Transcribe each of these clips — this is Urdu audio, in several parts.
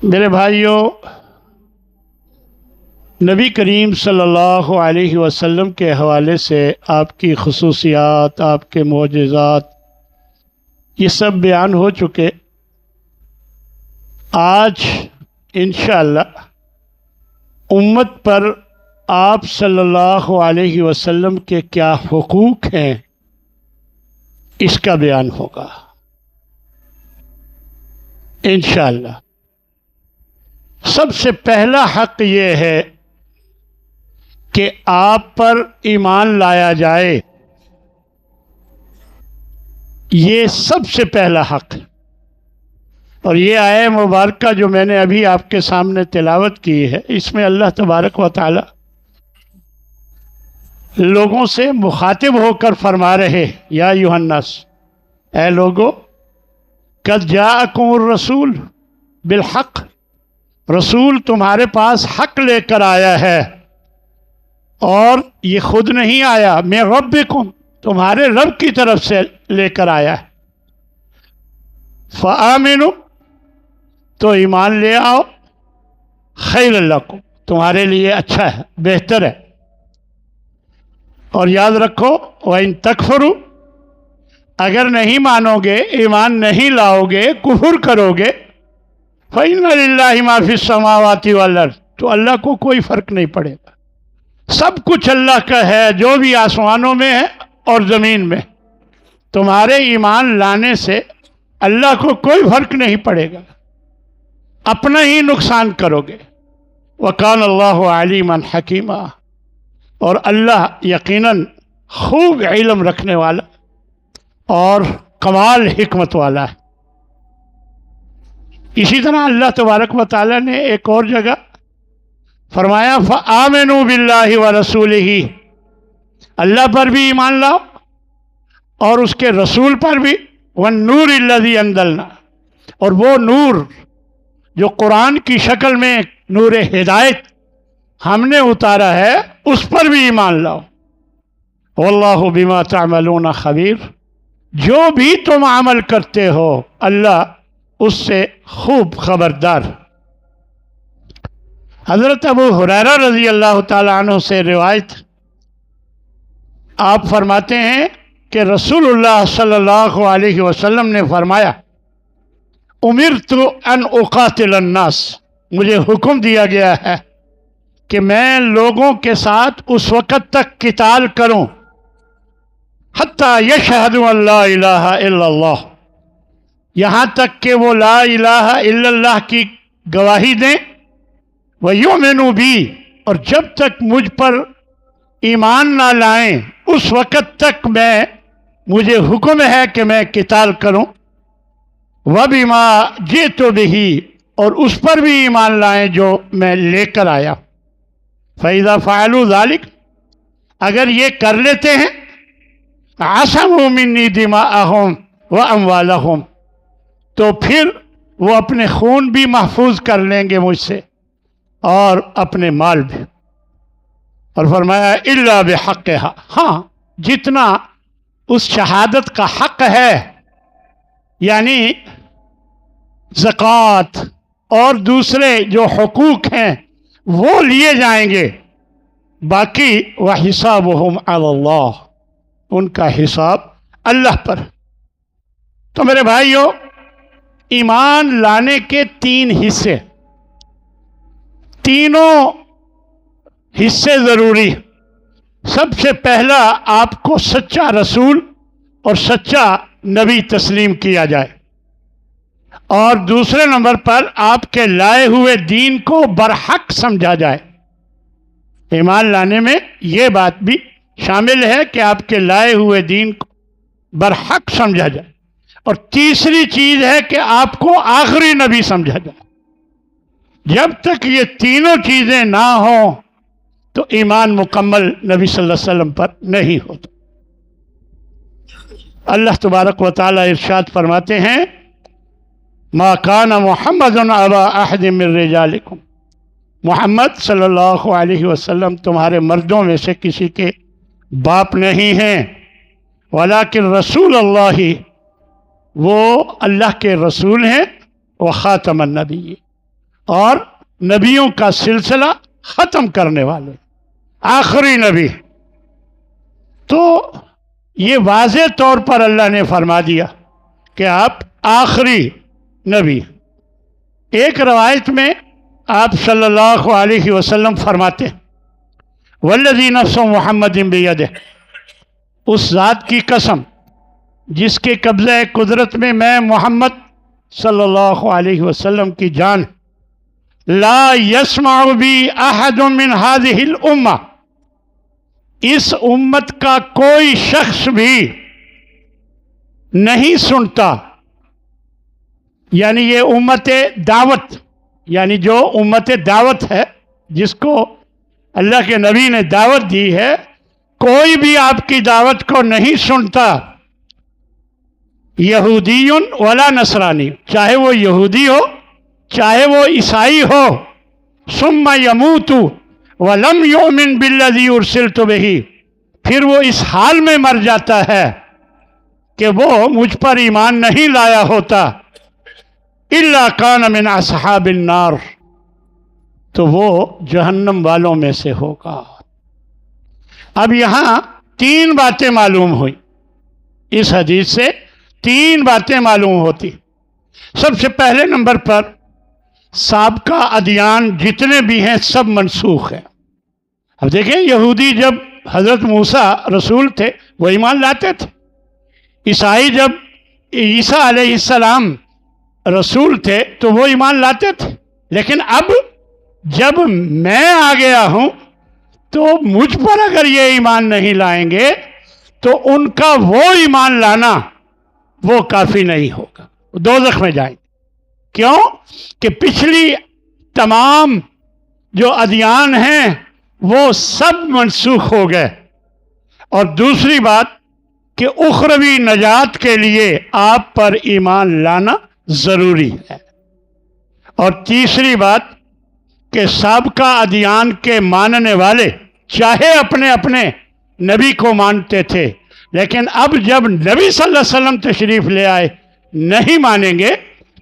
میرے بھائیوں، نبی کریم صلی اللہ علیہ وسلم کے حوالے سے آپ کی خصوصیات، آپ کے معجزات، یہ سب بیان ہو چکے۔ آج انشاءاللہ امت پر آپ صلی اللہ علیہ وسلم کے کیا حقوق ہیں اس کا بیان ہوگا انشاءاللہ۔ سب سے پہلا حق یہ ہے کہ آپ پر ایمان لایا جائے، یہ سب سے پہلا حق ہے۔ اور یہ آیہ مبارکہ جو میں نے ابھی آپ کے سامنے تلاوت کی ہے، اس میں اللہ تبارک و تعالی لوگوں سے مخاطب ہو کر فرما رہے، یا ایھا الناس، اے لوگو، قد جاءکم الرسول بالحق، رسول تمہارے پاس حق لے کر آیا ہے، اور یہ خود نہیں آیا، من ربکم، تمہارے رب کی طرف سے لے کر آیا ہے۔ فآمنوا، تو ایمان لے آؤ، خیر لکم، تمہارے لیے اچھا ہے، بہتر ہے۔ اور یاد رکھو، وَإِن تَكْفُرُوا، اگر نہیں مانو گے، ایمان نہیں لاؤ گے، کفر کرو گے، فَإِنَّ لِلَّهِ مَا فِي السَّمَاوَاتِ وَالْأَرْضِ، تو اللہ کو کوئی فرق نہیں پڑے گا، سب کچھ اللہ کا ہے، جو بھی آسمانوں میں ہے اور زمین میں۔ تمہارے ایمان لانے سے اللہ کو کوئی فرق نہیں پڑے گا، اپنا ہی نقصان کرو گے۔ وَكَانَ اللَّهُ عَلِيمًا حَكِيمًا، اور اللہ یقیناً خوب علم رکھنے والا اور کمال حکمت والا ہے۔ اسی طرح اللہ تبارک و تعالیٰ نے ایک اور جگہ فرمایا، فآمنوا باللہ ورسولہ، اللہ پر بھی ایمان لاؤ اور اس کے رسول پر بھی، والنور الذی انزلنا، اور وہ نور جو قرآن کی شکل میں نور ہدایت ہم نے اتارا ہے، اس پر بھی ایمان لاؤ۔ واللہ بما تعملون خبیر، جو بھی تم عمل کرتے ہو اللہ اس سے خوب خبردار۔ حضرت ابو ہریرہ رضی اللہ تعالی عنہ سے روایت، آپ فرماتے ہیں کہ رسول اللہ صلی اللہ علیہ وسلم نے فرمایا، امرت ان اقاتل الناس، مجھے حکم دیا گیا ہے کہ میں لوگوں کے ساتھ اس وقت تک قتال کروں حتی یشہدوا ان لا الہ الا اللہ، یہاں تک کہ وہ لا الہ الا اللہ کی گواہی دیں، وَيُؤْمِنُوا بِي، اور جب تک مجھ پر ایمان نہ لائیں اس وقت تک مجھے حکم ہے کہ میں قتال کروں، وَبِمَا جِئْتُ بِهِ، اور اس پر بھی ایمان لائیں جو میں لے کر آیا۔ فَإِذَا فَعَلُوا ذَلِكَ، اگر یہ کر لیتے ہیں، عَصَمُوا مِنِّي دِمَاءَهُمْ وَأَمْوَالَهُمْ، تو پھر وہ اپنے خون بھی محفوظ کر لیں گے مجھ سے اور اپنے مال بھی۔ اور فرمایا الا بحقها، ہاں جتنا اس شہادت کا حق ہے، یعنی زکوٰۃ اور دوسرے جو حقوق ہیں وہ لیے جائیں گے، باقی وحسابهم علی اللہ، ان کا حساب اللہ پر۔ تو میرے بھائیوں، ایمان لانے کے تین حصے، تینوں حصے ضروری ہیں۔ سب سے پہلا آپ کو سچا رسول اور سچا نبی تسلیم کیا جائے، اور دوسرے نمبر پر آپ کے لائے ہوئے دین کو برحق سمجھا جائے۔ ایمان لانے میں یہ بات بھی شامل ہے کہ آپ کے لائے ہوئے دین کو برحق سمجھا جائے، اور تیسری چیز ہے کہ آپ کو آخری نبی سمجھا جائے۔ جب تک یہ تینوں چیزیں نہ ہوں تو ایمان مکمل نبی صلی اللہ علیہ وسلم پر نہیں ہوتا۔ اللہ تبارک و تعالی ارشاد فرماتے ہیں، ما کان محمد ابا احد من رجالکم، محمد صلی اللہ علیہ وسلم تمہارے مردوں میں سے کسی کے باپ نہیں ہیں، ولیکن رسول اللہ، وہ اللہ کے رسول ہیں، وخاتم النبی، اور نبیوں کا سلسلہ ختم کرنے والے، آخری نبی۔ تو یہ واضح طور پر اللہ نے فرما دیا کہ آپ آخری نبی۔ ایک روایت میں آپ صلی اللہ علیہ وسلم فرماتے ہیں والذی نفس محمد بیدہ، اس ذات کی قسم جس کے قبضہ قدرت میں محمد صلی اللہ علیہ وسلم کی جان، لا یسمع بی احد من هذه الامہ، اس امت کا کوئی شخص بھی نہیں سنتا، یعنی یہ امت دعوت، یعنی جو امت دعوت ہے جس کو اللہ کے نبی نے دعوت دی ہے، کوئی بھی آپ کی دعوت کو نہیں سنتا، یہودی ولا نصرانی، چاہے وہ یہودی ہو چاہے وہ عیسائی ہو، ثم یموت ولم یؤمن بالذی ارسلت بہ، پھر وہ اس حال میں مر جاتا ہے کہ وہ مجھ پر ایمان نہیں لایا ہوتا، الا کان من اصحاب النار، تو وہ جہنم والوں میں سے ہوگا۔ اب یہاں تین باتیں معلوم ہوئی، اس حدیث سے تین باتیں معلوم ہوتی۔ سب سے پہلے نمبر پر سابقہ ادیان جتنے بھی ہیں سب منسوخ ہیں۔ اب دیکھیں، یہودی جب حضرت موسیٰ رسول تھے وہ ایمان لاتے تھے، عیسائی جب عیسیٰ علیہ السلام رسول تھے تو وہ ایمان لاتے تھے، لیکن اب جب میں آ گیا ہوں تو مجھ پر اگر یہ ایمان نہیں لائیں گے تو ان کا وہ ایمان لانا وہ کافی نہیں ہوگا، دوزخ میں جائیں گے۔ کیوں کہ پچھلی تمام جو ادیان ہیں وہ سب منسوخ ہو گئے، اور دوسری بات کہ اخروی نجات کے لیے آپ پر ایمان لانا ضروری ہے، اور تیسری بات کہ سابقہ ادیان کے ماننے والے چاہے اپنے اپنے نبی کو مانتے تھے، لیکن اب جب نبی صلی اللہ علیہ وسلم تشریف لے آئے نہیں مانیں گے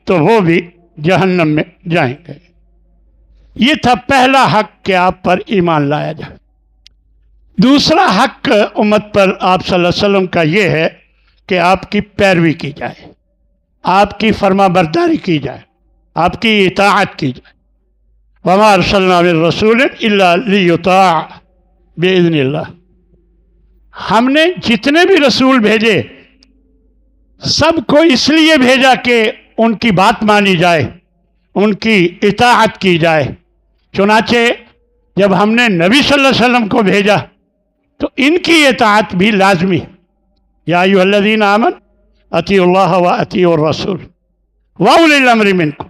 تو وہ بھی جہنم میں جائیں گے۔ یہ تھا پہلا حق کہ آپ پر ایمان لایا جائے۔ دوسرا حق امت پر آپ صلی اللہ علیہ وسلم کا یہ ہے کہ آپ کی پیروی کی جائے، آپ کی فرما برداری کی جائے، آپ کی اطاعت کی جائے۔ وما ارسلنا من رسول الا لیطاع باذن اللہ، ہم نے جتنے بھی رسول بھیجے سب کو اس لیے بھیجا کہ ان کی بات مانی جائے، ان کی اطاعت کی جائے۔ چنانچہ جب ہم نے نبی صلی اللہ علیہ وسلم کو بھیجا تو ان کی اطاعت بھی لازمی۔ یا ایھا الذین آمنوا اطیعوا اللہ واطیعوا الرسول واولی الامر منکم،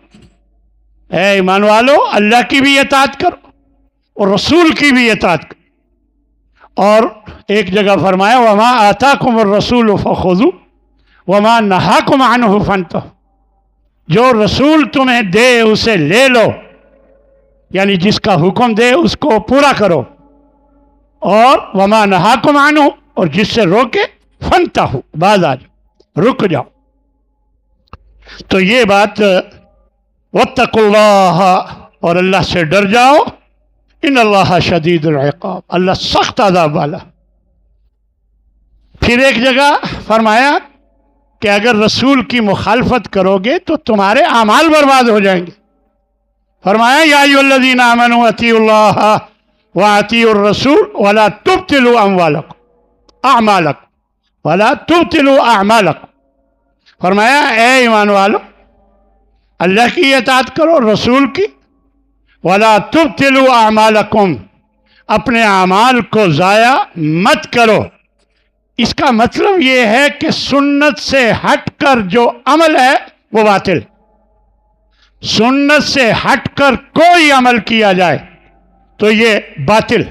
اے ایمان والو اللہ کی بھی اطاعت کرو اور رسول کی بھی اطاعت کرو۔ اور ایک جگہ فرمایا وما آتاکم الرسول فخذوا وما نہاکم عنہ فانتہوا، جو رسول تمہیں دے اسے لے لو، یعنی جس کا حکم دے اس کو پورا کرو، اور وما نہاکم عنہ، اور جس سے روکے فانتہوا، باز آ جاؤ، رک جاؤ۔ تو یہ بات واتقوا اللہ، اور اللہ سے ڈر جاؤ، ان اللہ شدید العقاب، اللہ سخت عذاب والا۔ پھر ایک جگہ فرمایا کہ اگر رسول کی مخالفت کرو گے تو تمہارے اعمال برباد ہو جائیں گے۔ فرمایا یا ایھا الذین آمنوا اطیعوا اللہ واطیعوا الرسول ولا تبطلوا اعمالکم ولا تبطلوا اعمالکم، فرمایا اے ایمان والو اللہ کی اطاعت کرو، رسول کی، ولا تبطلوا اعمالکم، اپنے اعمال کو ضائع مت کرو۔ اس کا مطلب یہ ہے کہ سنت سے ہٹ کر جو عمل ہے وہ باطل، سنت سے ہٹ کر کوئی عمل کیا جائے تو یہ باطل۔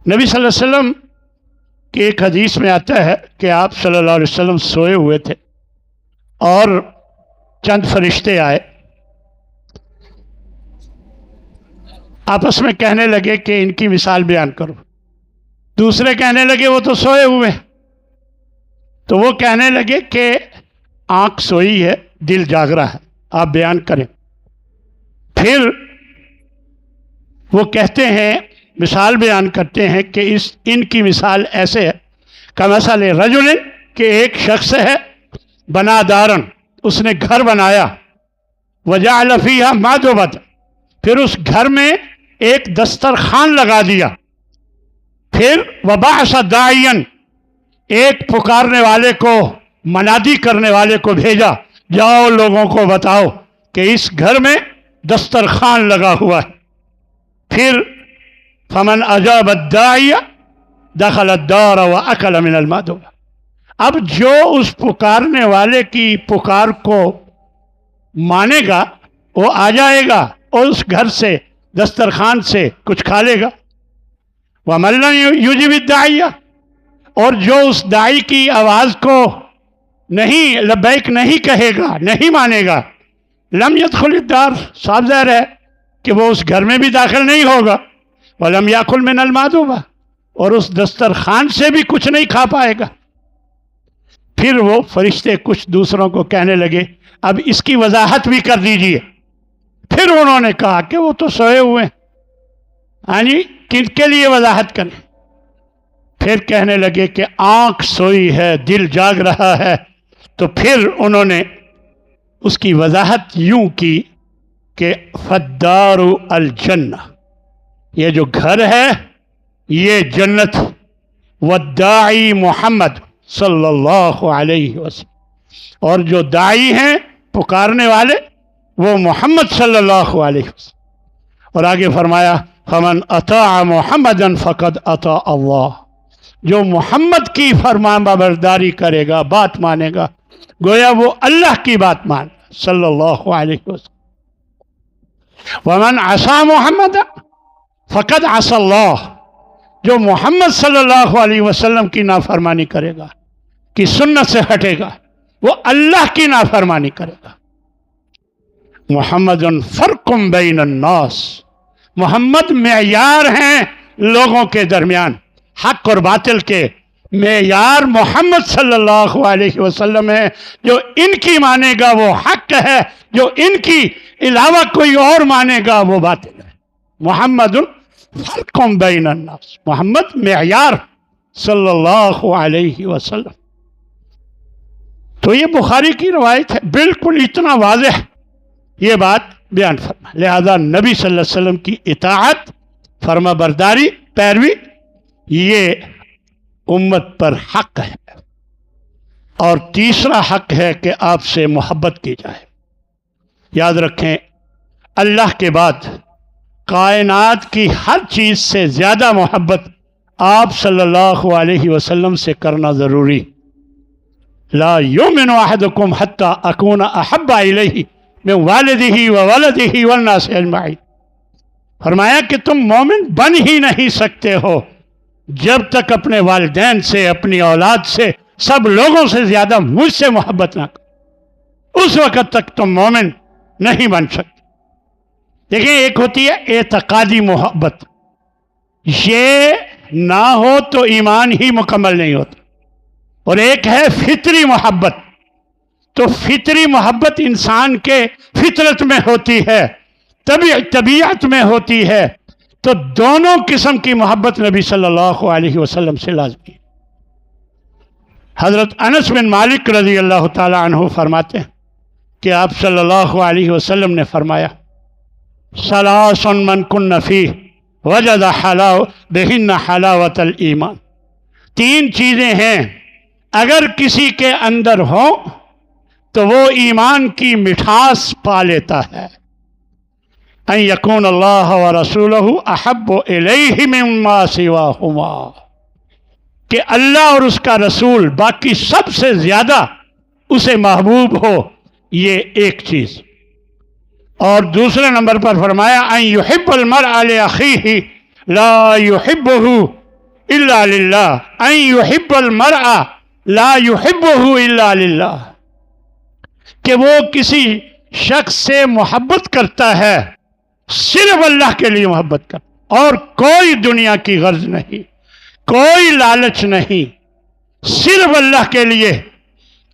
نبی صلی اللہ علیہ وسلم کی ایک حدیث میں آتا ہے کہ آپ صلی اللہ علیہ وسلم سوئے ہوئے تھے اور چند فرشتے آئے، آپس میں کہنے لگے کہ ان کی مثال بیان کرو۔ دوسرے کہنے لگے وہ تو سوئے ہوئے، تو وہ کہنے لگے کہ آنکھ سوئی ہے دل جاگ رہا ہے، آپ بیان کریں۔ پھر وہ کہتے ہیں، مثال بیان کرتے ہیں کہ ان کی مثال ایسے ہے کمثل رجل، کہ ایک شخص ہے بنا دارن، اس نے گھر بنایا، وجعل فیہا مأدبۃ، پھر اس گھر میں ایک دسترخوان لگا دیا، پھر وبعث داعیا، ایک پکارنے والے کو، منادی کرنے والے کو بھیجا، جاؤ لوگوں کو بتاؤ کہ اس گھر میں دسترخوان لگا ہوا ہے۔ پھر فمن اجاب الداعی دخل الدار واکل من المأدبہ، اب جو اس پکارنے والے کی پکار کو مانے گا وہ آ جائے گا اور اس گھر سے، دسترخوان سے کچھ کھا لے گا۔ ومن لم یجب الداعی، اور جو اس داعی کی آواز کو نہیں لبیک نہیں کہے گا، نہیں مانے گا، لم يدخل الدار، صاف ظاہر ہے کہ وہ اس گھر میں بھی داخل نہیں ہوگا، ولم یاکل من المأدبہ، اور اس دسترخوان سے بھی کچھ نہیں کھا پائے گا۔ پھر وہ فرشتے کچھ دوسروں کو کہنے لگے اب اس کی وضاحت بھی کر دیجئے۔ پھر انہوں نے کہا کہ وہ تو سوئے ہوئے ہیں، یعنی کن کے لیے وضاحت کریں؟ پھر کہنے لگے کہ آنکھ سوئی ہے، دل جاگ رہا ہے۔ تو پھر انہوں نے اس کی وضاحت یوں کی کہ فالدار الجنہ، یہ جو گھر ہے یہ جنت، والداعی محمد صلی اللہ علیہ وسلم، اور جو داعی ہیں پکارنے والے وہ محمد صلی اللہ علیہ وسلم۔ اور آگے فرمایا فمن اطاع محمدا فقد اطاع اللہ، جو محمد کی فرمان برداری کرے گا، بات مانے گا، گویا وہ اللہ کی بات مان صلی اللہ علیہ وسلم۔ ومن عصى محمد فقد عصى اللہ، جو محمد صلی اللہ علیہ وسلم کی نافرمانی کرے گا، کی سنت سے ہٹے گا، وہ اللہ کی نافرمانی کرے گا۔ محمد فرق بین الناس، محمد معیار ہیں لوگوں کے درمیان، حق اور باطل کے معیار محمد صلی اللہ علیہ وسلم ہے۔ جو ان کی مانے گا وہ حق ہے، جو ان کی علاوہ کوئی اور مانے گا وہ باطل ہے۔ محمد فرق بین الناس، محمد معیار صلی اللہ علیہ وسلم۔ تو یہ بخاری کی روایت ہے، بالکل اتنا واضح یہ بات بیان فرما۔ لہذا نبی صلی اللہ علیہ وسلم کی اطاعت، فرما برداری، پیروی، یہ امت پر حق ہے۔ اور تیسرا حق ہے کہ آپ سے محبت کی جائے۔ یاد رکھیں اللہ کے بعد کائنات کی ہر چیز سے زیادہ محبت آپ صلی اللہ علیہ وسلم سے کرنا ضروری۔ لا یؤمن احدکم حتی اکون احب الیہ من والدہ وولدہ والناس اجمعین، فرمایا کہ تم مومن بن ہی نہیں سکتے ہو جب تک اپنے والدین سے، اپنی اولاد سے، سب لوگوں سے زیادہ مجھ سے محبت نہ کرو، اس وقت تک تم مومن نہیں بن سکتے۔ دیکھیں ایک ہوتی ہے اعتقادی محبت، یہ نہ ہو تو ایمان ہی مکمل نہیں ہوتا، اور ایک ہے فطری محبت۔ تو فطری محبت انسان کے فطرت میں ہوتی ہے، طبیعت میں ہوتی ہے، تو دونوں قسم کی محبت نبی صلی اللہ علیہ وسلم سے لازمی ہے۔ حضرت انس بن مالک رضی اللہ تعالی عنہ فرماتے ہیں کہ آپ صلی اللہ علیہ وسلم نے فرمایا ثلاث من کن فیہ وجد بہن حلاوت الایمان، تین چیزیں ہیں اگر کسی کے اندر ہوں تو وہ ایمان کی مٹھاس پا لیتا ہے۔ ان یکون اللہ ورسولہ احب الیہ مما سواہما، کہ اللہ اور اس کا رسول باقی سب سے زیادہ اسے محبوب ہو، یہ ایک چیز۔ اور دوسرے نمبر پر فرمایا ان یحب المرء لاخیہ لا یحبہ الا للہ، ان یحب المرء لا یحبہ الا للہ، کہ وہ کسی شخص سے محبت کرتا ہے صرف اللہ کے لیے محبت کرتا، اور کوئی دنیا کی غرض نہیں، کوئی لالچ نہیں، صرف اللہ کے لیے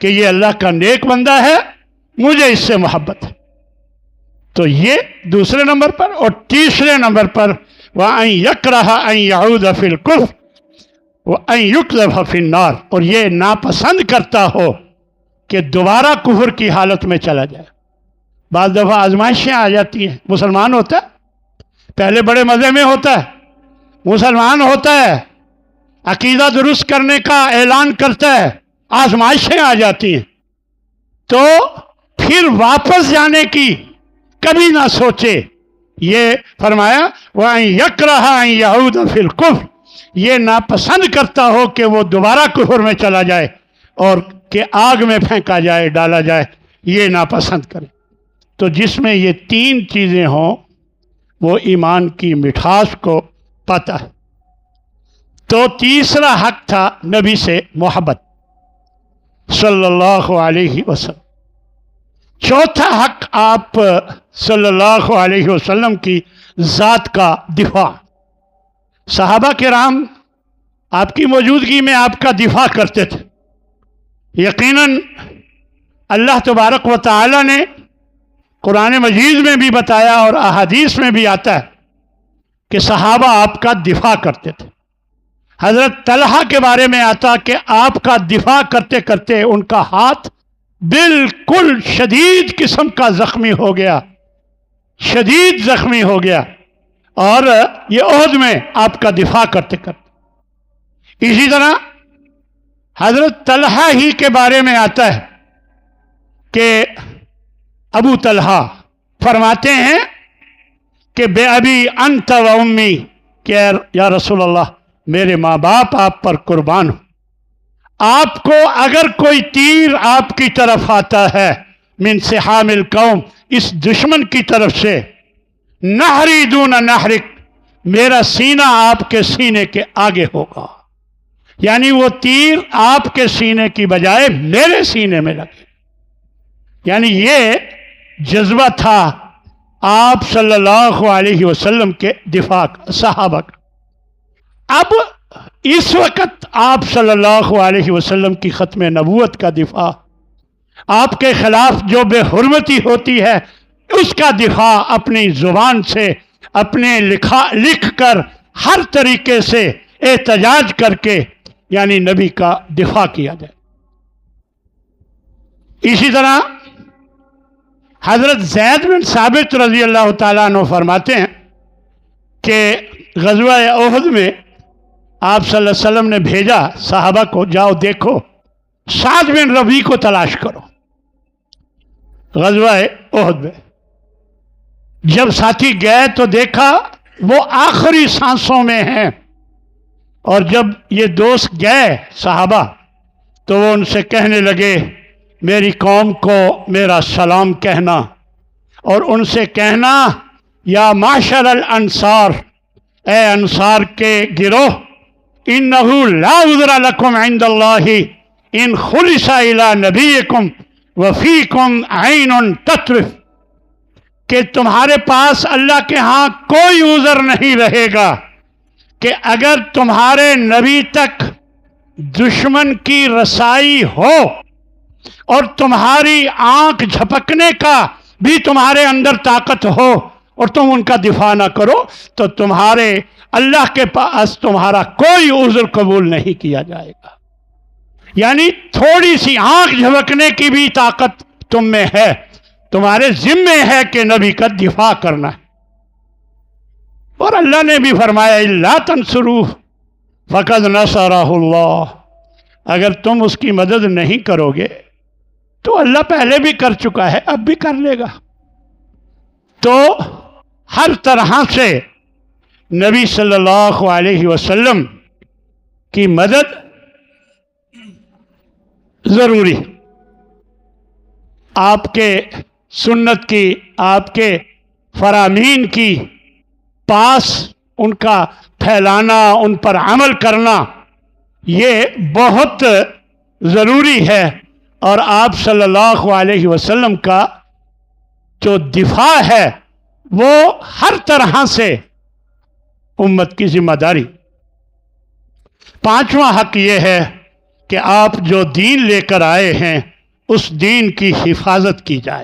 کہ یہ اللہ کا نیک بندہ ہے، مجھے اس سے محبت ہے۔ تو یہ دوسرے نمبر پر. اور تیسرے نمبر پر وَأَن يَكْرَهَ أَن يَعُودَ فِي الْكُفْرِ وَأَن يُقْذَفَ فِي النَّارِ. اور یہ ناپسند کرتا ہو کہ دوبارہ کفر کی حالت میں چلا جائے. بعض دفعہ آزمائشیں آ جاتی ہیں. مسلمان ہوتا ہے, پہلے بڑے مزے میں ہوتا ہے, مسلمان ہوتا ہے, عقیدہ درست کرنے کا اعلان کرتا ہے, آزمائشیں آ جاتی ہیں تو پھر واپس جانے کی کبھی نہ سوچے. یہ فرمایا وَأَن يَكْرَهَ أَن يَعُودَ فِي الْكُفْرِ, یہ ناپسند کرتا ہو کہ وہ دوبارہ کفر میں چلا جائے اور کہ آگ میں پھینکا جائے, ڈالا جائے, یہ ناپسند کرے. تو جس میں یہ تین چیزیں ہوں وہ ایمان کی مٹھاس کو پاتا ہے. تو تیسرا حق تھا نبی سے محبت صلی اللہ علیہ وسلم. چوتھا حق آپ صلی اللہ علیہ وسلم کی ذات کا دفاع. صحابہ کرام آپ کی موجودگی میں آپ کا دفاع کرتے تھے. یقیناً اللہ تبارک و تعالی نے قرآن مجید میں بھی بتایا اور احادیث میں بھی آتا ہے کہ صحابہ آپ کا دفاع کرتے تھے. حضرت طلحہ کے بارے میں آتا کہ آپ کا دفاع کرتے کرتے ان کا ہاتھ بالکل شدید قسم کا زخمی ہو گیا, شدید زخمی ہو گیا, اور یہ عہد میں آپ کا دفاع کرتے کرتے. اسی طرح حضرت طلحہ ہی کے بارے میں آتا ہے کہ ابو طلحہ فرماتے ہیں کہ بے ابی انت و امی, کہ یا رسول اللہ میرے ماں باپ آپ پر قربان ہوں. آپ کو اگر کوئی تیر آپ کی طرف آتا ہے من سحام القوم, اس دشمن کی طرف سے, نہری دون نہرک, میرا سینہ آپ کے سینے کے آگے ہوگا. یعنی وہ تیر آپ کے سینے کی بجائے میرے سینے میں لگے. یعنی یہ جذبہ تھا آپ صلی اللہ علیہ وسلم کے دفاع کا, صحابہ کا. اب اس وقت آپ صلی اللہ علیہ وسلم کی ختم نبوت کا دفاع, آپ کے خلاف جو بے حرمتی ہوتی ہے اس کا دفاع اپنی زبان سے, اپنے لکھ کر, ہر طریقے سے احتجاج کر کے, یعنی نبی کا دفاع کیا جائے. اسی طرح حضرت زید بن ثابت رضی اللہ تعالیٰ عنہ فرماتے ہیں کہ غزوہ احد میں آپ صلی اللہ علیہ وسلم نے بھیجا صحابہ کو, جاؤ دیکھو سعد بن ربیع کو تلاش کرو. غزوہ احد میں جب ساتھی گئے تو دیکھا وہ آخری سانسوں میں ہیں, اور جب یہ دوست گئے صحابہ تو وہ ان سے کہنے لگے میری قوم کو میرا سلام کہنا, اور ان سے کہنا یا معشر الانصار, اے انصار کے گروہ, انہو لا عذر لکم عند اللہ ان خلص الی نبیکم وفیکم عین تطرف, کہ تمہارے پاس اللہ کے ہاں کوئی عذر نہیں رہے گا کہ اگر تمہارے نبی تک دشمن کی رسائی ہو اور تمہاری آنکھ جھپکنے کا بھی تمہارے اندر طاقت ہو اور تم ان کا دفاع نہ کرو, تو تمہارے اللہ کے پاس تمہارا کوئی عذر قبول نہیں کیا جائے گا. یعنی تھوڑی سی آنکھ جھپکنے کی بھی طاقت تم میں ہے, تمہارے ذمے ہے کہ نبی کا دفاع کرنا ہے. اور اللہ نے بھی فرمایا الا تنصروہ فقد نصرہ اللہ, اگر تم اس کی مدد نہیں کرو گے تو اللہ پہلے بھی کر چکا ہے, اب بھی کر لے گا. تو ہر طرح سے نبی صلی اللہ علیہ وسلم کی مدد ضروری. آپ کے سنت کی, آپ کے فرامین کی پاس ان کا پھیلانا, ان پر عمل کرنا, یہ بہت ضروری ہے. اور آپ صلی اللہ علیہ وسلم کا جو دفاع ہے وہ ہر طرح سے امت کی ذمہ داری. پانچواں حق یہ ہے کہ آپ جو دین لے کر آئے ہیں اس دین کی حفاظت کی جائے.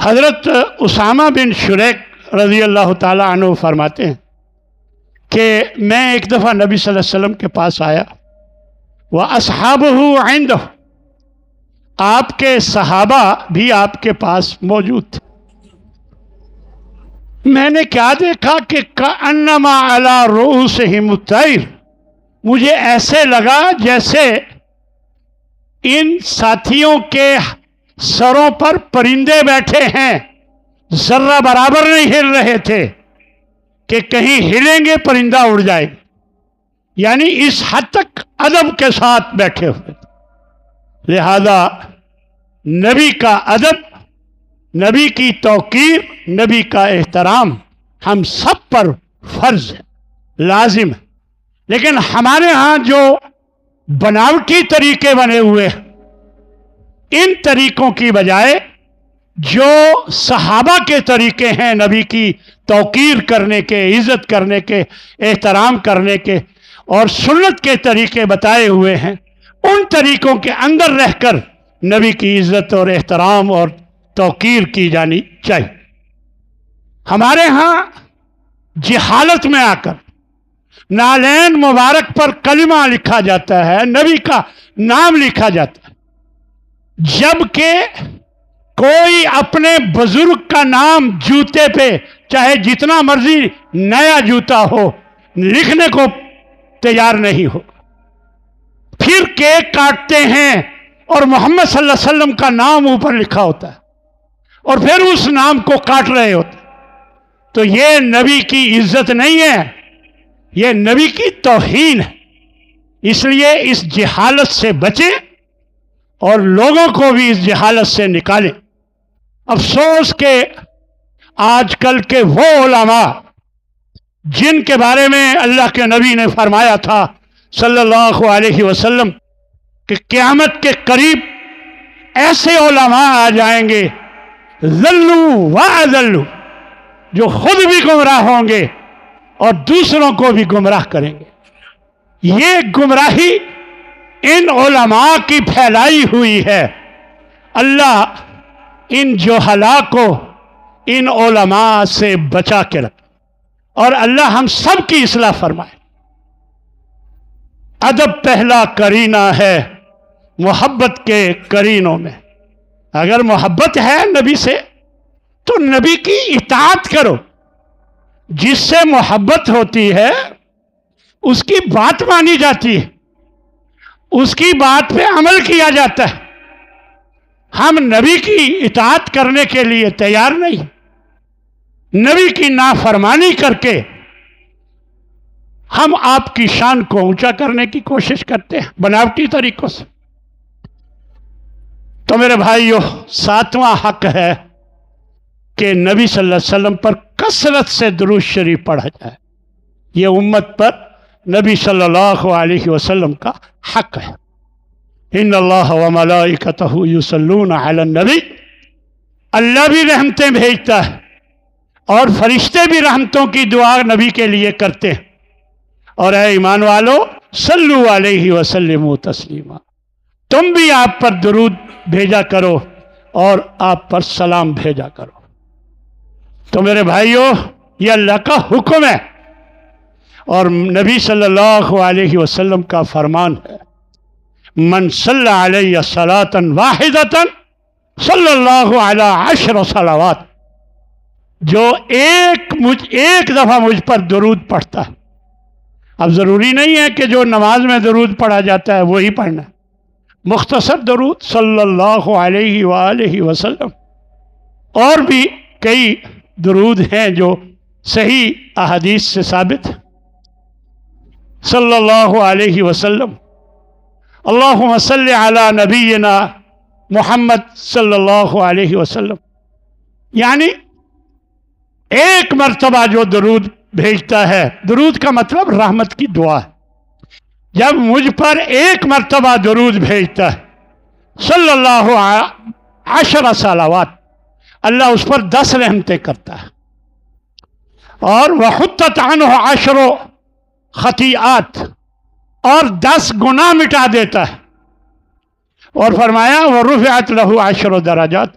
حضرت اسامہ بن شریک رضی اللہ تعالیٰ عنہ فرماتے ہیں کہ میں ایک دفعہ نبی صلی اللہ علیہ وسلم کے پاس آیا، وَأَصْحَابُهُ عِنْدَهُ، آپ کے صحابہ بھی آپ کے پاس موجود تھے۔ میں نے کیا دیکھا کہ کأنما علی رؤوسہم الطیر، مجھے ایسے لگا جیسے ان ساتھیوں کے سروں پر پرندے بیٹھے ہیں، ذرہ برابر نہیں ہل رہے تھے کہ کہیں ہلیں گے پرندہ اڑ جائے گا، یعنی اس حد تک ادب کے ساتھ بیٹھے ہوئے تھے۔ لہذا نبی کا ادب، نبی کی توقیر، نبی کا احترام ہم سب پر فرض ہے، لازم ہے۔ لیکن ہمارے ہاں جو بناوٹی طریقے بنے ہوئے ہیں، ان طریقوں کی بجائے جو صحابہ کے طریقے ہیں نبی کی توقیر کرنے کے، عزت کرنے کے، احترام کرنے کے اور سنت کے طریقے بتائے ہوئے ہیں، ان طریقوں کے اندر رہ کر نبی کی عزت اور احترام اور توقیر کی جانی چاہیے۔ ہمارے ہاں جہالت میں آ کر نالین مبارک پر کلمہ لکھا جاتا ہے، نبی کا نام لکھا جاتا ہے، جبکہ کوئی اپنے بزرگ کا نام جوتے پہ چاہے جتنا مرضی نیا جوتا ہو لکھنے کو تیار نہیں ہو۔ پھر کیک کاٹتے ہیں اور محمد صلی اللہ علیہ وسلم کا نام اوپر لکھا ہوتا ہے اور پھر اس نام کو کاٹ رہے ہوتے ہیں۔ تو یہ نبی کی عزت نہیں ہے، یہ نبی کی توہین ہے۔ اس لیے اس جہالت سے بچیں اور لوگوں کو بھی اس جہالت سے نکالیں۔ افسوس کہ آج کل کے وہ علماء جن کے بارے میں اللہ کے نبی نے فرمایا تھا صلی اللہ علیہ وسلم کہ قیامت کے قریب ایسے علماء آ جائیں گے ذلوا واذلوا، جو خود بھی گمراہ ہوں گے اور دوسروں کو بھی گمراہ کریں گے۔ یہ گمراہی ان علماء کی پھیلائی ہوئی ہے۔ اللہ ان جہلاء کو ان علماء سے بچا کے رکھے اور اللہ ہم سب کی اصلاح فرمائے۔ ادب پہلا کرینہ ہے محبت کے کرینوں میں۔ اگر محبت ہے نبی سے تو نبی کی اطاعت کرو۔ جس سے محبت ہوتی ہے اس کی بات مانی جاتی ہے، اس کی بات پہ عمل کیا جاتا ہے۔ ہم نبی کی اطاعت کرنے کے لیے تیار نہیں، نبی کی نافرمانی کر کے ہم آپ کی شان کو اونچا کرنے کی کوشش کرتے ہیں بناوٹی طریقوں سے۔ تو میرے بھائیو، ساتواں حق ہے کہ نبی صلی اللہ علیہ وسلم پر کثرت سے درود شریف پڑھا جائے۔ یہ امت پر نبی صلی اللہ علیہ وسلم کا حق ہے۔ ان اللہ وملائکتہ یصلون علی النبی، اللہ بھی رحمتیں بھیجتا ہے اور فرشتے بھی رحمتوں کی دعا نبی کے لیے کرتے ہیں۔ اور اے ایمان والو، صلو علیہ وسلموا تسلیما، تم بھی آپ پر درود بھیجا کرو اور آپ پر سلام بھیجا کرو۔ تو میرے بھائیو، یہ اللہ کا حکم ہے اور نبی صلی اللہ علیہ وسلم کا فرمان ہے، من صلی علیہ صلاۃ واحدۃ صلی اللہ علی 10 صلوات، جو ایک دفعہ مجھ پر درود پڑھتا ہے۔ اب ضروری نہیں ہے کہ جو نماز میں درود پڑھا جاتا ہے وہی پڑھنا ہے، مختصر درود صلی اللہ علیہ وآلہ وسلم۔ اور بھی کئی درود ہیں جو صحیح احادیث سے ثابت ہیں۔ صلی اللہ علیہ وسلم، اللہم صلی علی نبینا محمد صلی اللہ علیہ وسلم، یعنی ایک مرتبہ جو درود بھیجتا ہے، درود کا مطلب رحمت کی دعا ہے، جب مجھ پر ایک مرتبہ درود بھیجتا ہے صلی اللہ 10 صلوات، اللہ اس پر 10 رحمتیں کرتا ہے اور وحطت عنہ 10 خطیئات، اور 10 گناہ مٹا دیتا ہے۔ اور فرمایا ورفعت لہ 10 درجات،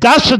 10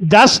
10